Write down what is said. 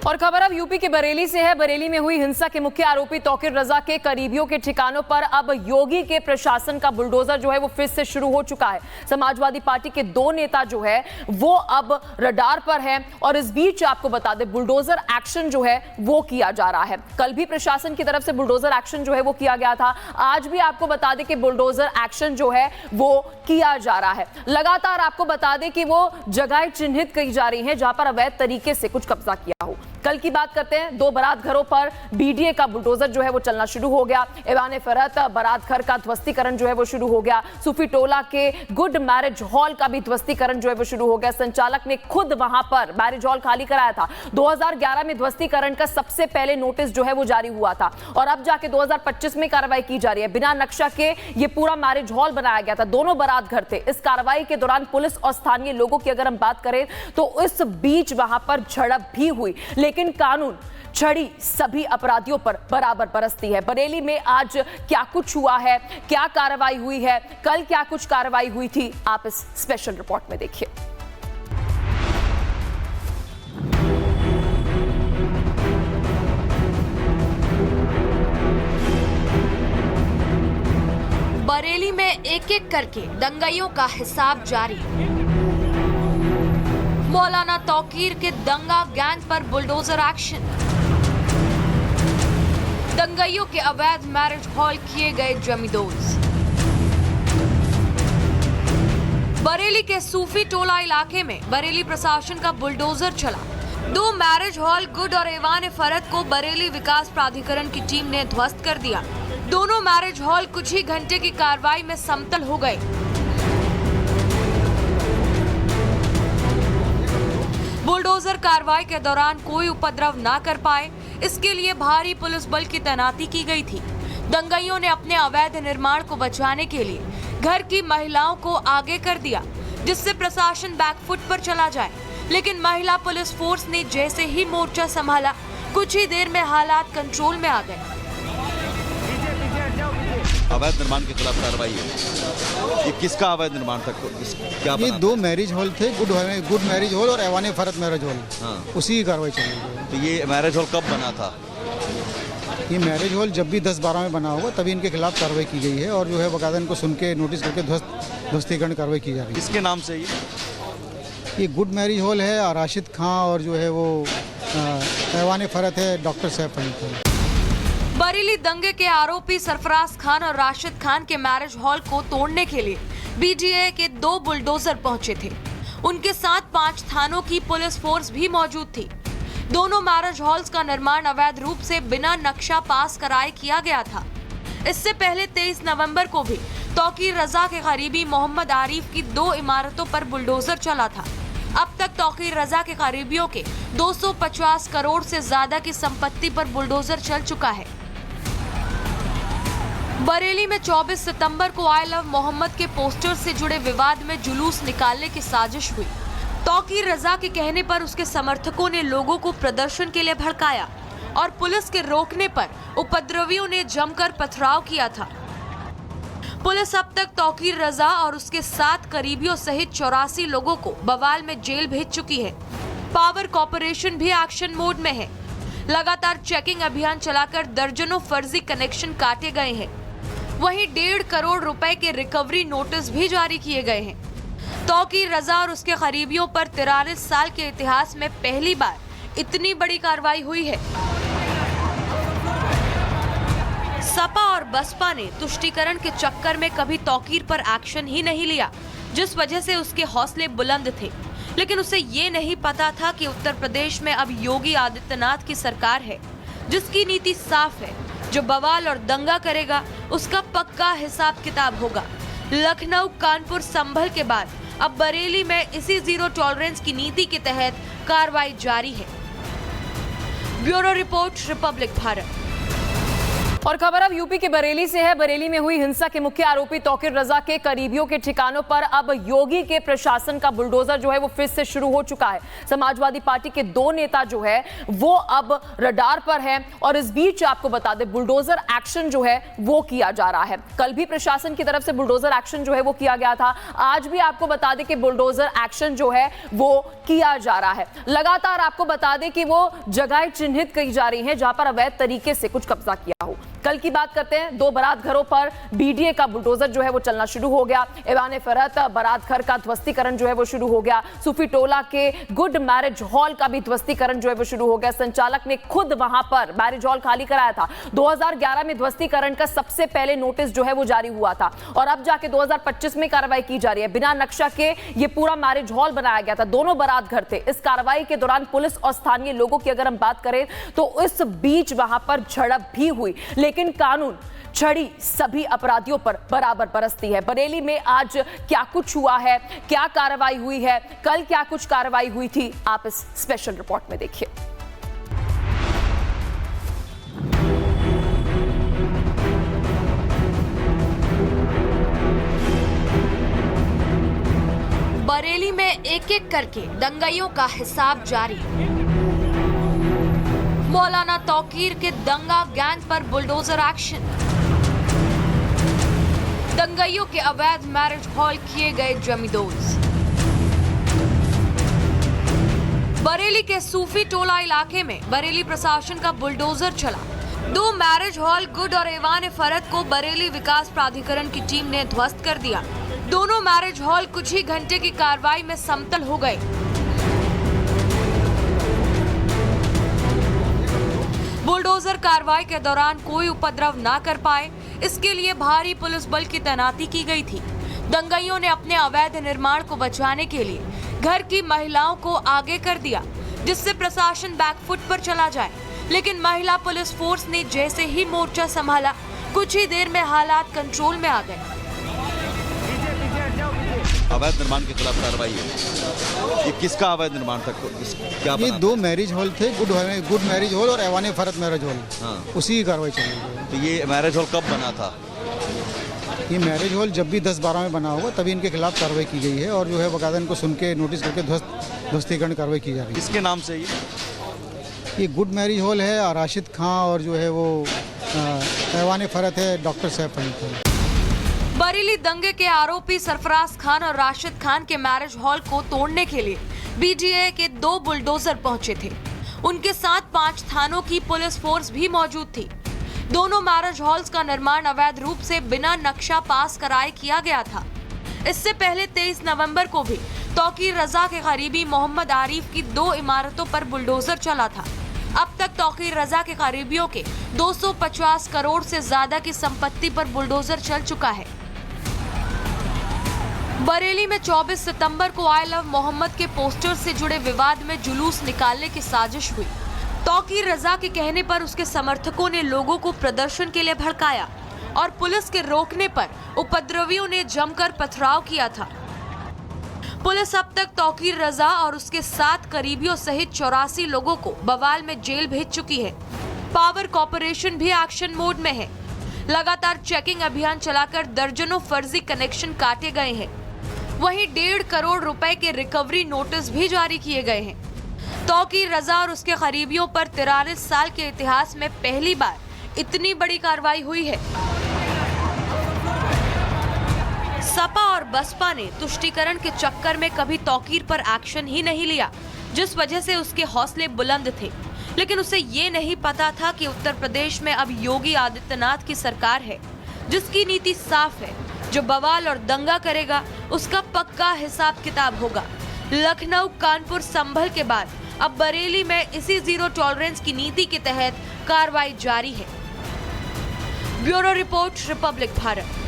और खबर अब यूपी के बरेली से है। बरेली में हुई हिंसा के मुख्य आरोपी तौकीर रजा के करीबियों के ठिकानों पर अब योगी के प्रशासन का बुलडोजर जो है वो फिर से शुरू हो चुका है। समाजवादी पार्टी के 2 नेता जो है वो अब रडार पर है और इस बीच आपको बता दें बुलडोजर एक्शन जो है वो किया जा रहा है। कल भी प्रशासन की तरफ से बुलडोजर एक्शन जो है वो किया गया था। आज भी आपको बता दें कि बुलडोजर एक्शन जो है वो किया जा रहा है। लगातार आपको बता दें कि वो जगह चिन्हित की जा रही हैं जहां पर अवैध तरीके से कुछ कब्जा किया हो। कल की बात करते हैं। 2 बारात घरों पर बीडीए का बुलडोजर जो है वो चलना शुरू हो गया। ऐवान फरहत बारात घर का ध्वस्तीकरण जो है वो शुरू हो गया। सूफी टोला के गुड मैरिज हॉल का भी ध्वस्तीकरण जो है वो शुरू हो गया। संचालक ने खुद वहां पर मैरिज हॉल खाली कराया था। 2011 में ध्वस्तीकरण का सबसे पहले नोटिस जो है वो जारी हुआ था और अब जाके 2025 में कार्रवाई की जा रही है। बिना नक्शा के ये पूरा मैरिज हॉल बनाया गया था। दोनों बारात घर थे। इस कार्रवाई के दौरान पुलिस और स्थानीय लोगों की अगर हम बात करें तो इस बीच वहां पर झड़प भी हुई, लेकिन कानून छड़ी सभी अपराधियों पर बराबर बरसती है। बरेली में आज क्या कुछ हुआ है, क्या कार्रवाई हुई है, कल क्या कुछ कार्रवाई हुई थी, आप इस स्पेशल रिपोर्ट में देखिए। बरेली में एक एक करके दंगाइयों का हिसाब जारी। मौलाना तौकीर के दंगा गैंग पर बुलडोजर एक्शन। दंगाइयों के अवैध मैरिज हॉल किए गए जमींदोज। बरेली के सूफी टोला इलाके में बरेली प्रशासन का बुलडोजर चला। 2 मैरिज हॉल गुड और ऐवान फरहत को बरेली विकास प्राधिकरण की टीम ने ध्वस्त कर दिया। दोनों मैरिज हॉल कुछ ही घंटे की कार्रवाई में समतल हो गए। बुलडोजर कार्रवाई के दौरान कोई उपद्रव ना कर पाए, इसके लिए भारी पुलिस बल की तैनाती की गई थी। दंगाइयों ने अपने अवैध निर्माण को बचाने के लिए घर की महिलाओं को आगे कर दिया, जिससे प्रशासन बैकफुट पर चला जाए। लेकिन महिला पुलिस फोर्स ने जैसे ही मोर्चा संभाला, कुछ ही देर में हालात कंट्रोल में आ गए। अवैध निर्माण के खिलाफ कार्रवाई है। ये किसका अवैध निर्माण था? क्या ये 2 मैरिज हॉल थे, गुड मैरिज हॉल और ऐवान फरहत मैरिज हॉल। हाँ। उसी की कार्रवाई चल रही है। तो ये मैरिज हॉल कब बना था? ये मैरिज हॉल जब भी 10-12 में बना होगा तभी इनके खिलाफ कार्रवाई की गई है और जो है बकायदा इनको सुन के नोटिस करके ध्वस्तीकरण कार्रवाई की जा रही है। किसके नाम से ये गुड मैरिज हॉल है और राशिद खां, और जो है वो ऐवान फरहत है डॉक्टर सैफ अली खान। बरेली दंगे के आरोपी सरफराज खान और राशिद खान के मैरिज हॉल को तोड़ने के लिए बीडीए के 2 बुलडोजर पहुंचे थे। उनके साथ 5 थानों की पुलिस फोर्स भी मौजूद थी। दोनों मैरिज हॉल्स का निर्माण अवैध रूप से बिना नक्शा पास कराए किया गया था। इससे पहले 23 नवंबर को भी तौकीर रजा के करीबी मोहम्मद आरिफ की 2 इमारतों पर बुलडोजर चला था। अब तक तौकीर रजा के करीबियों के 250 करोड़ से ज्यादा की संपत्ति पर बुलडोजर चल चुका है। बरेली में 24 सितंबर को आई लव मोहम्मद के पोस्टर से जुड़े विवाद में जुलूस निकालने की साजिश हुई। तौकीर रजा के कहने पर उसके समर्थकों ने लोगों को प्रदर्शन के लिए भड़काया और पुलिस के रोकने पर उपद्रवियों ने जमकर पथराव किया था। पुलिस अब तक तौकीर रजा और उसके 7 करीबियों सहित 84 लोगों को बवाल में जेल भेज चुकी है। पावर कॉर्पोरेशन भी एक्शन मोड में है। लगातार चेकिंग अभियान चलाकर दर्जनों फर्जी कनेक्शन काटे गए हैं। वहीं 1.5 करोड़ रुपए के रिकवरी नोटिस भी जारी किए गए हैं। तौकीर रजा और उसके करीबियों पर 43 साल के इतिहास में पहली बार इतनी बड़ी कार्रवाई हुई है। सपा और बसपा ने तुष्टीकरण के चक्कर में कभी तौकीर पर एक्शन ही नहीं लिया, जिस वजह से उसके हौसले बुलंद थे। लेकिन उसे ये नहीं पता था कि उत्तर प्रदेश में अब योगी आदित्यनाथ की सरकार है, जिसकी नीति साफ है। जो बवाल और दंगा करेगा उसका पक्का हिसाब किताब होगा। लखनऊ, कानपुर, संभल के बाद अब बरेली में इसी जीरो टॉलरेंस की नीति के तहत कार्रवाई जारी है। Bureau report, Republic Bharat. और खबर अब यूपी के बरेली से है। बरेली में हुई हिंसा के मुख्य आरोपी तौकीर रजा के करीबियों के ठिकानों पर अब योगी के प्रशासन का बुलडोजर जो है वो फिर से शुरू हो चुका है। समाजवादी पार्टी के दो नेता जो है वो अब रडार पर हैं और इस बीच आपको बता दें बुलडोजर एक्शन जो है वो किया जा रहा है। कल भी प्रशासन की तरफ से बुलडोजर एक्शन जो है वो किया गया था, आज भी आपको बता दें कि बुलडोजर एक्शन जो है वो किया जा रहा है। लगातार आपको बता दें कि वो जगह चिन्हित की जा रही हैं जहां पर अवैध तरीके से कुछ कब्जा किया हो। कल की बात करते हैं, दो बारात घरों पर बीडीए का बुलडोजर जो है वो चलना शुरू हो गया। ऐवान फरहत बारात घर का ध्वस्तीकरण जो है वो शुरू हो गया। सूफी टोला के गुड मैरिज हॉल का भी ध्वस्तीकरण जो है वो शुरू हो गया। संचालक ने खुद वहां पर मैरिज हॉल खाली कराया था। 2011 में ध्वस्तीकरण का सबसे पहले नोटिस जो है वो जारी हुआ था और अब जाके 2025 में कार्रवाई की जा रही है। बिना नक्शा के ये पूरा मैरिज हॉल बनाया गया था, दोनों बारात घर थे। इस कार्रवाई के दौरान पुलिस और स्थानीय लोगों की अगर हम बात करें तो इस बीच वहां पर झड़प भी हुई, लेकिन कानून छड़ी सभी अपराधियों पर बराबर बरसती है। बरेली में आज क्या कुछ हुआ है, क्या कार्रवाई हुई है, कल क्या कुछ कार्रवाई हुई थी, आप इस स्पेशल रिपोर्ट में देखिए। बरेली में एक एक करके दंगाइयों का हिसाब जारी। मौलाना तौकीर के दंगा गैंग पर बुलडोजर एक्शन। दंगाइयों के अवैध मैरिज हॉल किए गए जमींदोज। बरेली के सूफी टोला इलाके में बरेली प्रशासन का बुलडोजर चला। दो मैरिज हॉल गुड और ऐवान फरहत को बरेली विकास प्राधिकरण की टीम ने ध्वस्त कर दिया। दोनों मैरिज हॉल कुछ ही घंटे की कार्रवाई में समतल हो गए। बुलडोजर कार्रवाई के दौरान कोई उपद्रव ना कर पाए, इसके लिए भारी पुलिस बल की तैनाती की गई थी। दंगाइयों ने अपने अवैध निर्माण को बचाने के लिए घर की महिलाओं को आगे कर दिया, जिससे प्रशासन बैकफुट पर चला जाए। लेकिन महिला पुलिस फोर्स ने जैसे ही मोर्चा संभाला, कुछ ही देर में हालात कंट्रोल में आ गए। अवैध निर्माण के खिलाफ कार्रवाई है। ये किसका अवैध निर्माण था? क्या ये बना? दो मैरिज हॉल थे, गुड मैरिज हॉल और ऐवान फरहत मैरिज हॉल। हाँ। उसी की कार्रवाई चल रही है। तो ये मैरिज हॉल कब बना था? ये मैरिज हॉल जब भी 10-12 में बना होगा तभी इनके खिलाफ कार्रवाई की गई है और जो है बकायदा इनको सुन के नोटिस करके ध्वस्तीकरण कार्रवाई की जा रही है। किसके नाम से ये गुड मैरिज हॉल है राशिद खां और जो है वो ऐवान फरहत है डॉक्टर सैफ अली खान। बरेली दंगे के आरोपी सरफराज खान और राशिद खान के मैरिज हॉल को तोड़ने के लिए बीडीए के 2 बुलडोजर पहुंचे थे। उनके साथ 5 थानों की पुलिस फोर्स भी मौजूद थी। दोनों मैरिज हॉल्स का निर्माण अवैध रूप से बिना नक्शा पास कराए किया गया था। इससे पहले 23 नवंबर को भी तौकीर रजा के करीबी मोहम्मद आरिफ की 2 इमारतों पर बुलडोजर चला था। अब तक तौकीर रजा के करीबियों के 250 करोड़ से ज्यादा की संपत्ति पर बुलडोजर चल चुका है। बरेली में 24 सितंबर को आई लव मोहम्मद के पोस्टर से जुड़े विवाद में जुलूस निकालने की साजिश हुई। तौकीर रजा के कहने पर उसके समर्थकों ने लोगों को प्रदर्शन के लिए भड़काया और पुलिस के रोकने पर उपद्रवियों ने जमकर पथराव किया था। पुलिस अब तक तौकीर रजा और उसके 7 करीबियों सहित 84 लोगों को बवाल में जेल भेज चुकी है। पावर कॉर्पोरेशन भी एक्शन मोड में है। लगातार चेकिंग अभियान चलाकर दर्जनों फर्जी कनेक्शन काटे गए हैं। वहीं 1.5 करोड़ रुपए के रिकवरी नोटिस भी जारी किए गए हैं। तौकीर रजा और उसके करीबियों पर 43 साल के इतिहास में पहली बार इतनी बड़ी कार्रवाई हुई है। सपा और बसपा ने तुष्टीकरण के चक्कर में कभी तौकीर पर एक्शन ही नहीं लिया, जिस वजह से उसके हौसले बुलंद थे। लेकिन उसे ये नहीं पता था कि उत्तर प्रदेश में अब योगी आदित्यनाथ की सरकार है, जिसकी नीति साफ है। जो बवाल और दंगा करेगा उसका पक्का हिसाब किताब होगा। लखनऊ, कानपुर, संभल के बाद अब बरेली में इसी जीरो टॉलरेंस की नीति के तहत कार्रवाई जारी है। Bureau report, Republic Bharat.